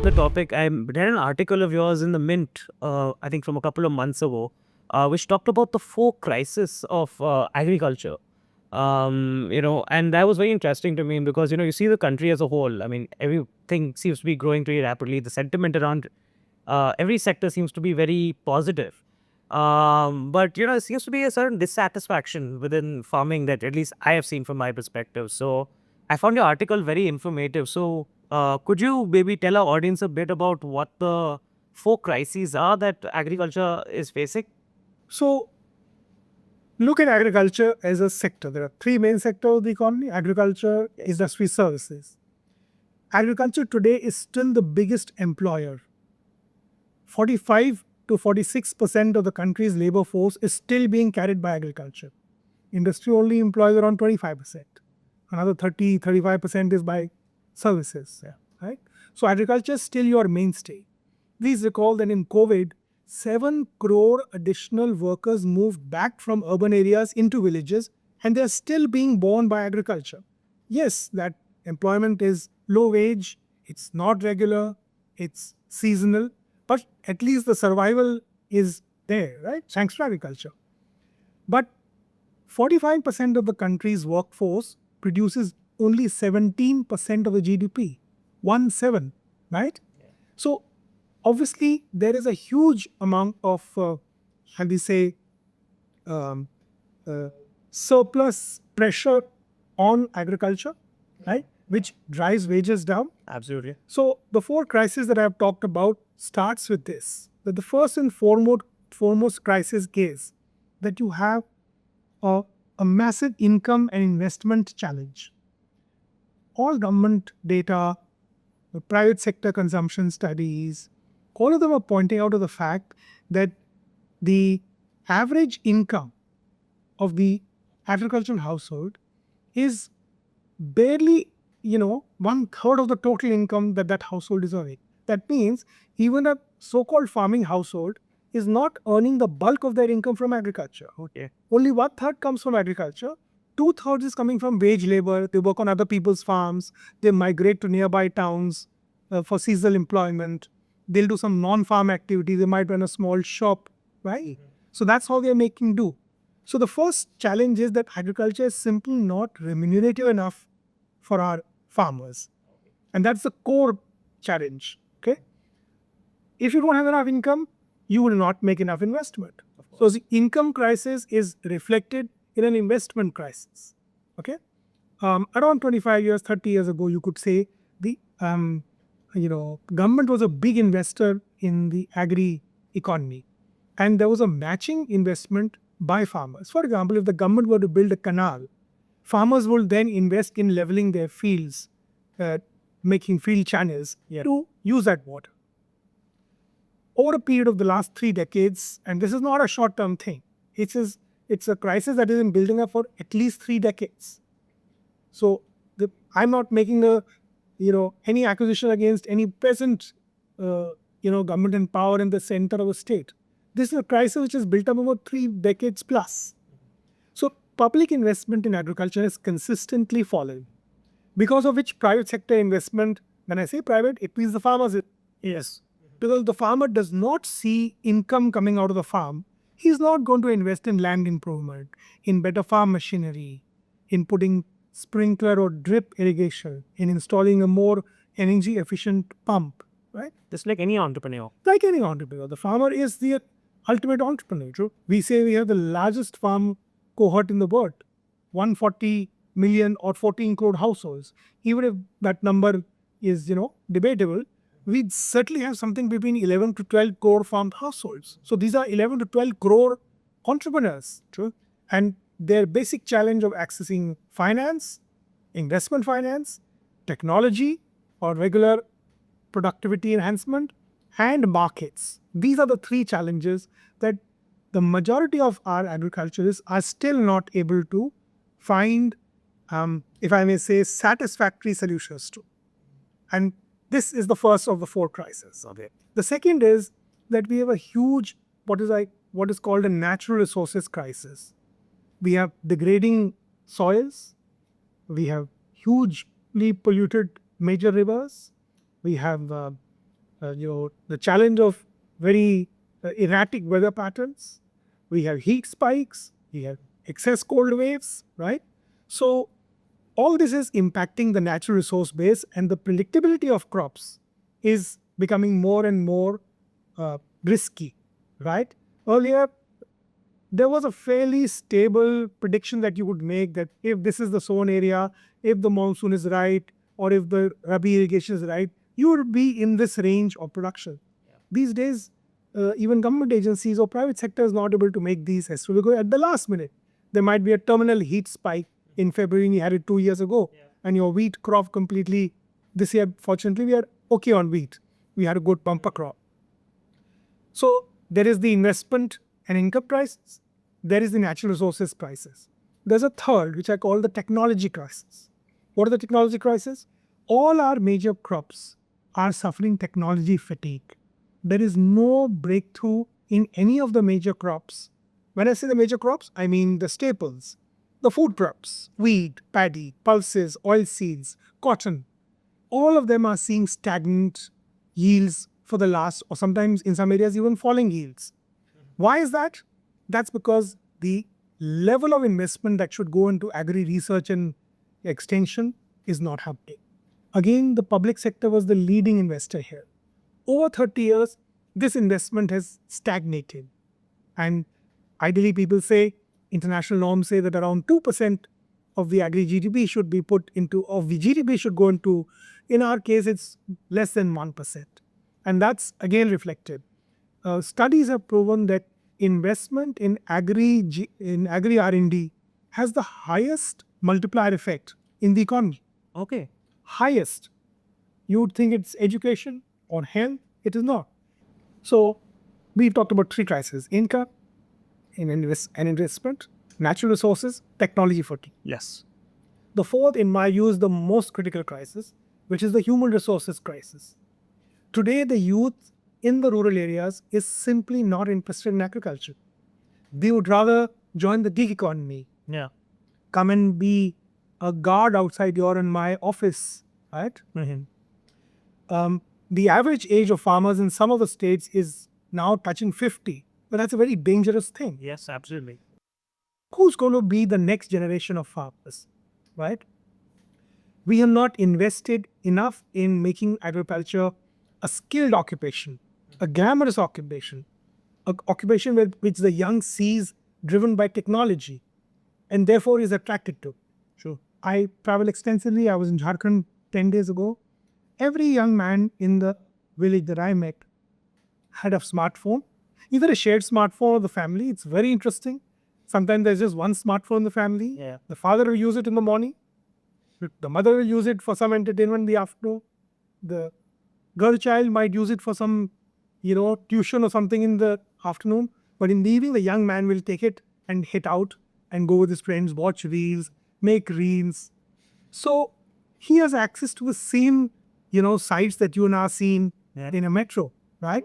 The topic, I read an article of yours in the Mint, I think from a couple of months ago, which talked about the four crises of agriculture. And that was very interesting to me because, you see the country as a whole. I mean, everything seems to be growing pretty rapidly. The sentiment around every sector seems to be very positive. But, there seems to be a certain dissatisfaction within farming that at least I have seen from my perspective. So I found your article very informative. So could you maybe tell our audience a bit about what the four crises are that agriculture is facing? So look at agriculture as a sector. There are three main sectors of the economy: agriculture, industry, services. Agriculture today is still the biggest employer. 45 to 46% of the country's labor force is still being carried by agriculture. Industry only employs around 25%. Another 35% is by services. Right? So agriculture is still your mainstay. Please recall that in COVID, 7 crore additional workers moved back from urban areas into villages, and they're still being borne by agriculture. Yes, that employment is low wage, it's not regular, it's seasonal, but at least the survival is there, right? Thanks to agriculture. But 45% of the country's workforce produces only 17% of the GDP. 1/7, right? So obviously, there is a huge amount of, surplus pressure on agriculture, right, which drives wages down. Absolutely. So the four crises that I have talked about starts with this. That the first and foremost crisis is that you have a massive income and investment challenge. All government data, the private sector consumption studies, all of them are pointing out to the fact that the average income of the agricultural household is barely, 1/3 of the total income that household is earning. That means even a so-called farming household is not earning the bulk of their income from agriculture. Okay. Only 1/3 comes from agriculture. 2/3 is coming from wage labor. They work on other people's farms. They migrate to nearby towns for seasonal employment. They'll do some non-farm activity. They might run a small shop, right? So that's how they're making do. So the first challenge is that agriculture is simply not remunerative enough for our farmers. And that's the core challenge, okay? If you don't have enough income, you will not make enough investment. So the income crisis is reflected in an investment crisis, okay? Around 25 years, 30 years ago, you could say the government was a big investor in the agri economy, and there was a matching investment by farmers. For example, if the government were to build a canal, farmers would then invest in leveling their fields, making field channels to use that water. Over a period of the last 3 decades, and this is not a short-term thing, it's a crisis that has been building up for at least 3 decades. So I'm not making any accusation against any present government in power in the center of a state. This is a crisis which has built up over 3 decades plus. So public investment in agriculture has consistently fallen, because of which private sector investment, when I say private, it means the farmers. Yes. Because the farmer does not see income coming out of the farm, he's not going to invest in land improvement, in better farm machinery, in putting sprinkler or drip irrigation, in installing a more energy efficient pump, right? Just like any entrepreneur. Like any entrepreneur, the farmer is the ultimate entrepreneur. True? We say we have the largest farm cohort in the world, 140 million or 14 crore households. Even if that number is, debatable, we certainly have something between 11 to 12 crore farm households. So these are 11 to 12 crore entrepreneurs. True? And their basic challenge of accessing finance, investment finance, technology or regular productivity enhancement, and markets. These are the three challenges that the majority of our agriculturists are still not able to find, if I may say, satisfactory solutions to. And this is the first of the four crises. Okay. The second is that we have a huge, what is called a natural resources crisis. We have degrading soils, We have hugely polluted major rivers. We have the challenge of very erratic weather patterns. We have heat spikes. We have excess cold waves, right? So all this is impacting the natural resource base, and the predictability of crops is becoming more and more risky, right? Earlier, there was a fairly stable prediction that you would make that if this is the sown area, if the monsoon is right, or if the Rabi irrigation is right, you would be in this range of production. These days, even government agencies or private sector is not able to make these estimates because at the last minute, there might be a terminal heat spike in February, and you had it 2 years ago, and your wheat crop completely. This year, fortunately, we are okay on wheat. We had a good bumper crop. So there is the investment and income prices. There is the natural resources prices. There's a third, which I call the technology crisis. What are the technology crises? All our major crops are suffering technology fatigue. There is no breakthrough in any of the major crops. When I say the major crops, I mean the staples, the food crops, wheat, paddy, pulses, oilseeds, cotton. All of them are seeing stagnant yields for the last, or sometimes in some areas even falling yields. Why is that? That's because the level of investment that should go into agri research and extension is not happening. Again, the public sector was the leading investor here. Over 30 years, this investment has stagnated. And ideally, people say, international norms say that around 2% of the agri GDP should be put into, of the GDP should go into. In our case, it's less than 1%. And that's again reflected. Studies have proven that investment in agri R&D has the highest multiplier effect in the economy. Okay. Highest. You would think it's education or health. It is not. So we've talked about three crises: income, investment, natural resources, technology fatigue. Yes. The fourth, in my view, is the most critical crisis, which is the human resources crisis. Today, the youth in the rural areas is simply not interested in agriculture. They would rather join the gig economy, Yeah. come and be a guard outside your and my office, right? The average age of farmers in some of the states is now touching 50, but that's a very dangerous thing. Yes, absolutely. Who's going to be the next generation of farmers, right? We have not invested enough in making agriculture a skilled occupation, a glamorous occupation, an occupation which the young sees driven by technology and therefore is attracted to. Sure. I travel extensively. I was in Jharkhand 10 days ago. Every young man in the village that I met had a smartphone, either a shared smartphone or the family. It's very interesting. Sometimes there's just one smartphone in the family. Yeah. The father will use it in the morning. The mother will use it for some entertainment in the afternoon. The girl child might use it for some, tuition or something in the afternoon. But in the evening, the young man will take it and hit out and go with his friends, watch reels, make reels. So he has access to the same, sites that you and I are seeing in a metro, right?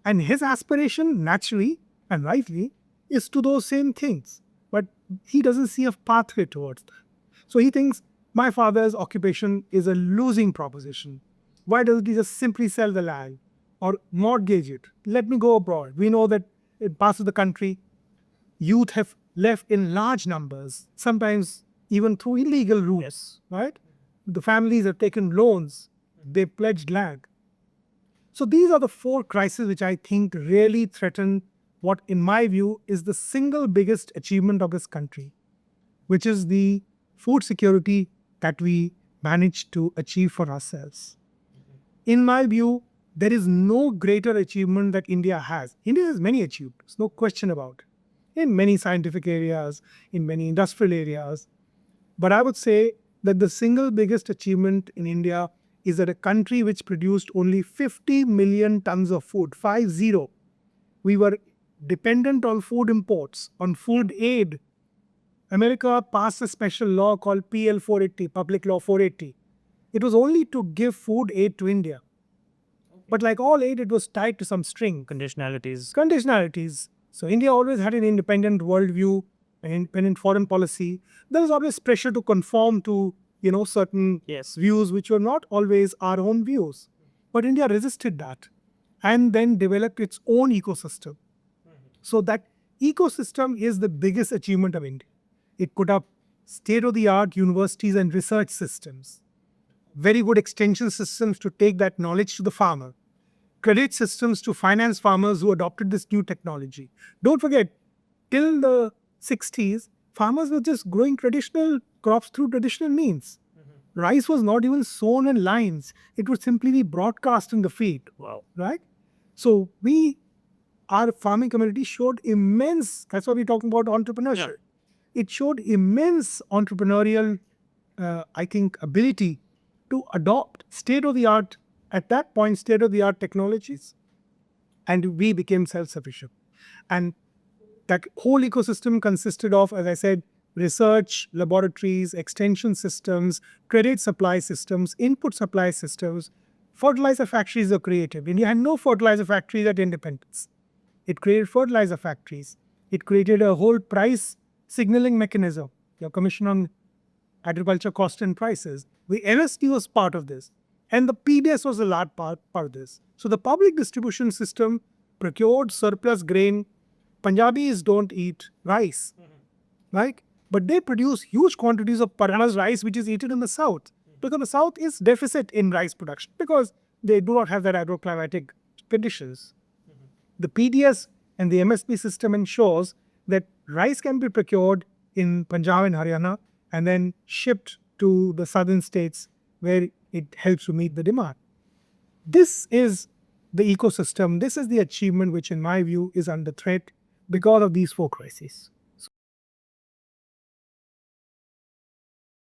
And his aspiration, naturally and rightly, is to those same things. But he doesn't see a pathway towards that. So he thinks, my father's occupation is a losing proposition. Why doesn't he just simply sell the land or mortgage it? Let me go abroad. We know that in parts of the country, youth have left in large numbers, sometimes even through illegal routes, right? The families have taken loans. They pledged land. So these are the four crises which I think really threaten what, in my view, is the single biggest achievement of this country, which is the food security that we managed to achieve for ourselves. In my view, there is no greater achievement that India has. India has many achievements, no question about it, in many scientific areas, in many industrial areas. But I would say that the single biggest achievement in India is that a country which produced only 50 million tons of food, 50. We were dependent on food imports, on food aid. America passed a special law called PL 480, Public Law 480. It was only to give food aid to India. But like all aid, it was tied to some string. Conditionalities. So India always had an independent worldview, an independent foreign policy. There was always pressure to conform to certain Yes. views which were not always our own views. But India resisted that and then developed its own ecosystem. So that ecosystem is the biggest achievement of India. It put up state-of-the-art universities and research systems, very good extension systems to take that knowledge to the farmer, credit systems to finance farmers who adopted this new technology. Don't forget, till the 60s, farmers were just growing traditional crops through traditional means. Rice was not even sown in lines. It would simply be broadcast in the field. Wow. Right? So our farming community showed immense, that's why we're talking about entrepreneurship. It showed immense entrepreneurial, I think, ability to adopt state-of-the-art, at that point, state-of-the-art technologies. And we became self-sufficient. And that whole ecosystem consisted of, as I said, research laboratories, extension systems, credit supply systems, input supply systems. Fertilizer factories are created. India had no fertilizer factories at independence. It created fertilizer factories. It created a whole price signaling mechanism, your Commission on Agriculture Cost and Prices. The MSP was part of this. And the PBS was a large part of this. So the public distribution system procured surplus grain. Punjabis don't eat rice, right? But they produce huge quantities of Parana's rice, which is eaten in the south. Because the south is deficit in rice production because they do not have that agroclimatic conditions. The PDS and the MSP system ensures that rice can be procured in Punjab and Haryana and then shipped to the southern states where it helps to meet the demand. This is the ecosystem. This is the achievement which, in my view, is under threat because of these four crises.